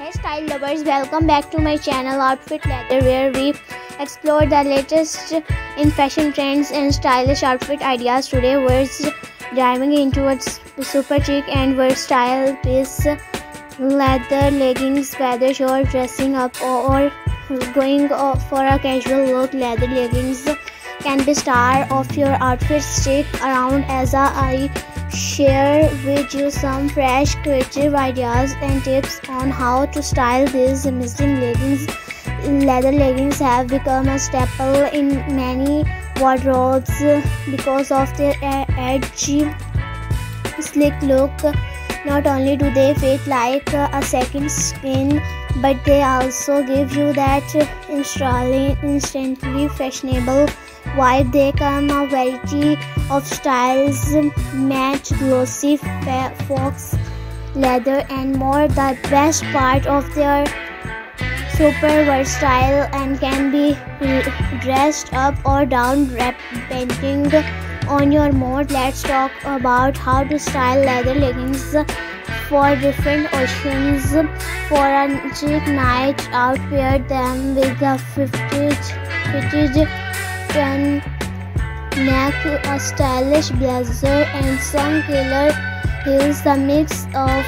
Hey style lovers, welcome back to my channel Outfit Leather, where we explore the latest in fashion trends and stylish outfit ideas. Today we're diving into a super chic and versatile piece, leather leggings. Whether you're dressing up or going for a casual look, leather leggings can be star of your outfit. Stick around as I share with you some fresh creative ideas and tips on how to style these amazing leggings. Leather leggings have become a staple in many wardrobes because of their edgy, sleek look. Not only do they fit like a second skin, but they also give you that instantly fashionable vibe. They come a variety of styles: matte, glossy, fox leather, and more. The best part of their super versatile and can be dressed up or down depending on your mood. Let's talk about how to style leather leggings for different occasions. For a chic night out, pair them with a fitted neck, a stylish blazer, and some killer heels. The mix of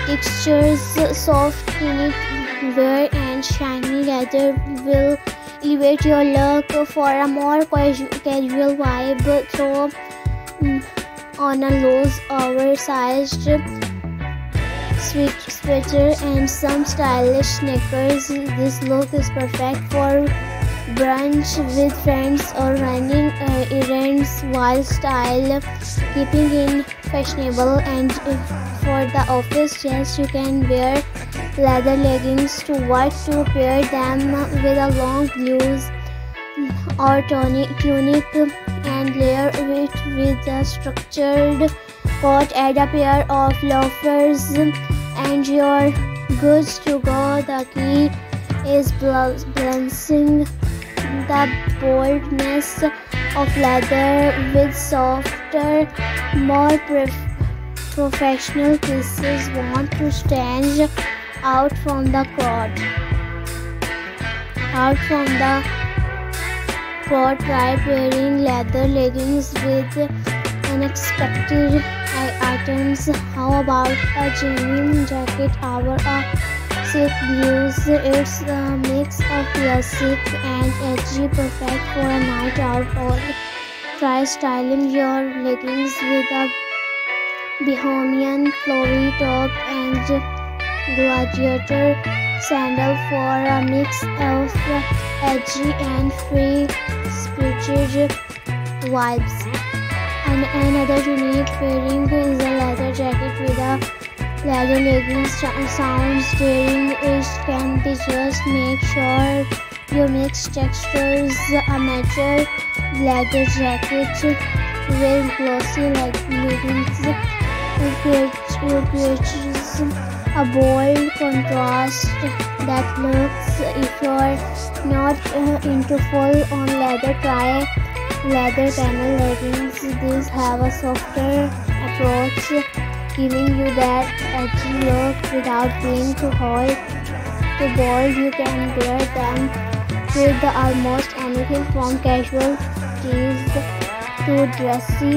textures, soft knitwear and shiny leather will elevate your look. For a more casual vibe, throw on a loose, oversized sweater and some stylish sneakers. This look is perfect for brunch with friends or running errands while style keeping in fashionable. And for the office, yes, you can wear leather leggings to work, to pair them with a long blouse or tunic and layer it with a structured coat. Add a pair of loafers and you're good to go. The key is balancing the boldness of leather with softer, more professional pieces. Want to stand out from the crowd. Try pairing leather leggings with unexpected items. How about a genuine jacket or a silk blues? It's a mix of classic and edgy, perfect for a night out. Or try styling your leggings with a bohemian flowy top and gladiator sandal for a mix of edgy and free-spirited vibes. And another unique pairing is a leather jacket with a leather leggings. Sounds daring. It can be just make sure you mix textures. A matte leather jacket with glossy leggings creates a bold contrast that looks. If you're not into full-on leather, try leather panel leggings. These have a softer approach, giving you that edgy look without being too hot, too bold. You can wear them with almost anything from casual tees to dressy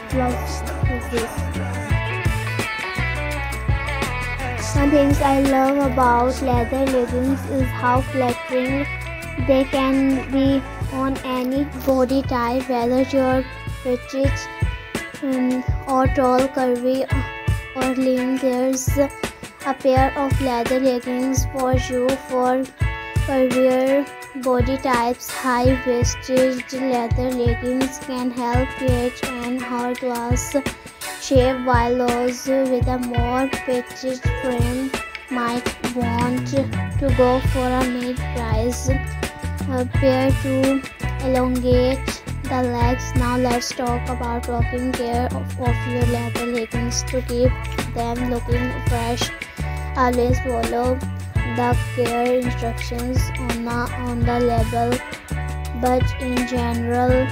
blouses. One thing I love about leather leggings is how flattering they can be on any body type, whether you're petite or tall, curvy or lean. There's a pair of leather leggings for you. For curvier body types, high-waisted leather leggings can help create an hourglass shape, while those with a more petite frame might want to go for a mid-rise pair to elongate the legs. Now let's talk about taking care of your leather leggings to keep them looking fresh. Always follow the care instructions on the label, but in general,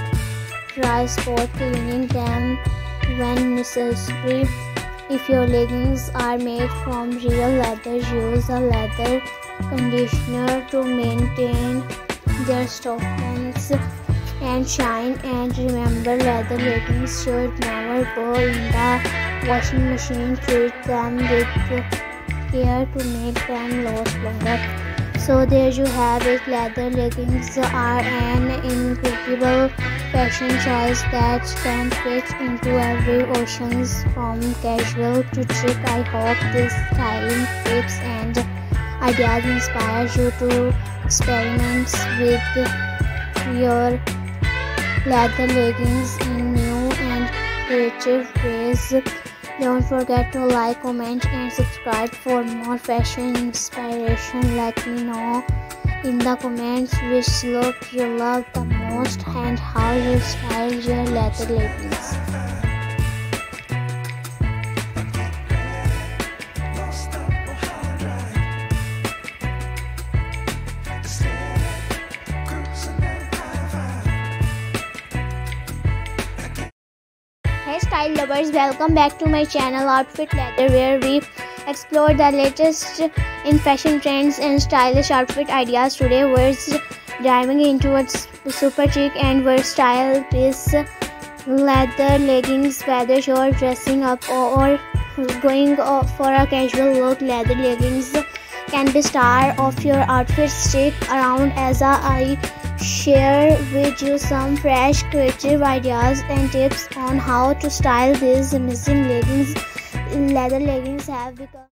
try spot cleaning them when necessary. If your leggings are made from real leather, use a leather conditioner to maintain their softness and shine. And remember, leather leggings should never go in the washing machine. Treat them with care to make them last longer. So there you have it. Leather leggings are an incredible fashion choice that can fit into every occasion, from casual to chic. I hope these styling tips and ideas inspire you to experiment with your leather leggings in new and creative ways. Don't forget to like, comment and subscribe for more fashion inspiration. Let me know in the comments which look you love the most and how you style your leather leggings. Hey style lovers, welcome back to my channel Outfit Leather, where we explore the latest in fashion trends and stylish outfit ideas. Today we're diving into a super chic and versatile piece, leather leggings. Whether you're dressing up or going for a casual look, leather leggings can be star of your outfit. Stick around as I share with you some fresh creative ideas and tips on how to style these amazing leggings. Leather leggings have become